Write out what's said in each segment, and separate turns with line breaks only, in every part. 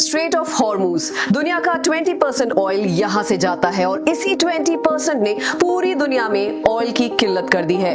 Straight of Hormuz, दुनिया का 20% oil यहां से जाता है और इसी 20% ने पूरी दुनिया में ऑयल की किल्लत कर दी है।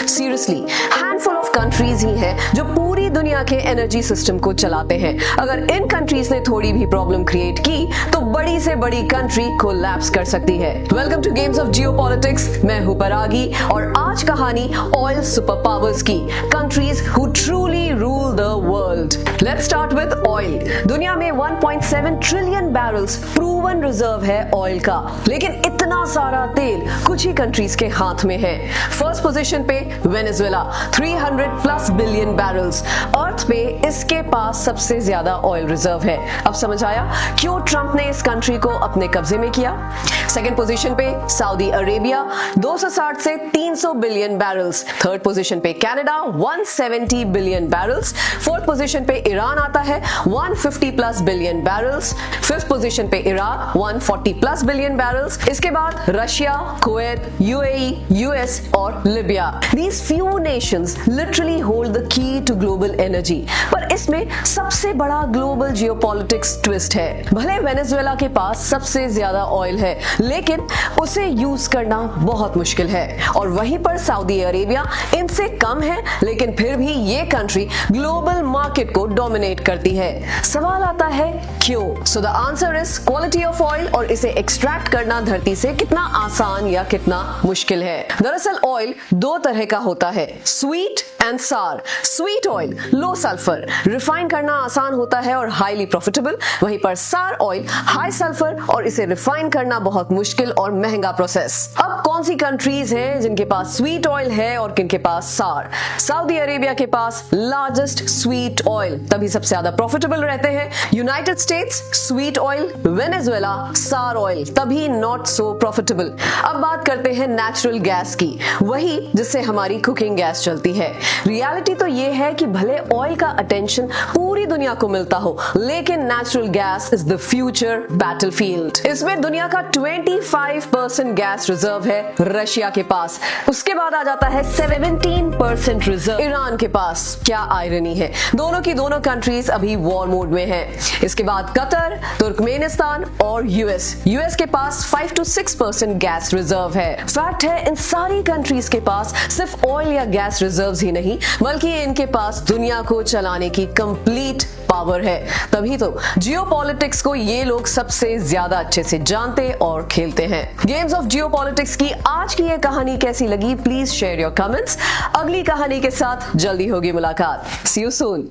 सीरियसली, हैंडफुल ऑफ कंट्रीज ही हैं जो पूरी दुनिया के एनर्जी सिस्टम को चलाते हैं। अगर इन कंट्रीज ने थोड़ी भी प्रॉब्लम क्रिएट की तो बड़ी से बड़ी कंट्री कोलैप्स कर सकती है। Welcome to games of geopolitics, मैं हूं परागी और आज कहानी ऑयल सुपर पावर्स की, countries who truly rule the world. Let's start with oil. दुनिया में 1.7 ट्रिलियन बैरल्स प्रूवन रिजर्व है ऑयल का, लेकिन इतना सारा तेल कुछ ही कंट्रीज के हाथ में है। फर्स्ट पोजीशन पे वेनेजुएला 300+ बिलियन बैरल्स। अर्थ पे इसके पास सबसे ज्यादा ऑयल रिजर्व है। अब समझ आया क्यों ट्रंप ने इस कंट्री को अपने कब्जे में किया। सेकंड पोजीशन पे सऊदी अरेबिया 260 से 300 बिलियन बैरल्स। थर्ड पोजीशन पे Canada 170 billion barrels. Fourth position पे ईरान आता है 150+ बिलियन बैरल्स। फिफ्थ पोजीशन पे इराक 140+ बिलियन बैरल्स। इसके बाद रशिया, कुवैत, यूएई, यूएस और Libya. These few nations literally hold the key to global energy। पर इसमें सबसे बड़ा ग्लोबल जियोपॉलिटिक्स ट्विस्ट है। भले वेनेजुएला के पास सबसे ज्यादा ऑयल है, लेकिन उसे यूज करना बहुत मुश्किल है और वहीं पर सऊदी अरेबिया इनसे कम है, लेकिन फिर भी ये कंट्री ग्लोबल मार्केट को डोमिनेट करती है। सवाल आता है क्यों? So the answer is quality of oil और इसे एक्सट्रैक्ट करना धरती से कितना आसान या कितना मुश्किल है। दरअसल ऑयल दो तरह का होता है, स्वीट एंड सार। स्वीट ऑयल लो सल्फर, रिफाइन करना आसान होता है और हाईली प्रॉफिटेबल। वहीं पर सार ऑयल हाई सल्फर और इसे रिफाइन करना बहुत मुश्किल और महंगा प्रोसेस। अब कौन सी कंट्रीज हैं जिनके पास स्वीट ऑयल है और किनके पास सार? सऊदी अरेबिया के पास लार्जेस्ट स्वीट ऑयल, तभी सबसे ज्यादा प्रॉफिटेबल रहते हैं। United states sweet oil, Venezuela सार ऑयल, तभी नॉट सो प्रॉफिटेबल। अब बात करते हैं नेचुरल गैस की, वही जिससे हमारी कुकिंग गैस चलती है। रियलिटी तो ये है कि भले ऑयल का अटेंशन पूरी दुनिया को मिलता हो, लेकिन natural gas is the future battlefield. इसमें दुनिया का 25% गैस रिजर्व है रशिया के पास। उसके बाद आ जाता है 17% रिजर्व ईरान के पास। क्या आयरनी है, दोनों की दोनों कंट्रीज अभी वॉर मोड में है। इसके बाद कतर, तुर्कमेनिस्तान और यूएस के पास 5 to 6% गैस रिजर्व है। फैक्ट है इन सारी कंट्रीज के पास सिर्फ ऑयल या गैस रिजर्व्स ही नहीं, बल्कि इनके पास दुनिया को चलाने की कंप्लीट पावर है। तभी तो जियोपॉलिटिक्स को ये लोग सबसे ज्यादा अच्छे से जानते और खेलते हैं। गेम्स ऑफ जियोपॉलिटिक्स की आज की ये कहानी कैसी लगी? Please share your comments. अगली कहानी के साथ जल्दी होगी मुलाकात। सी यू सून।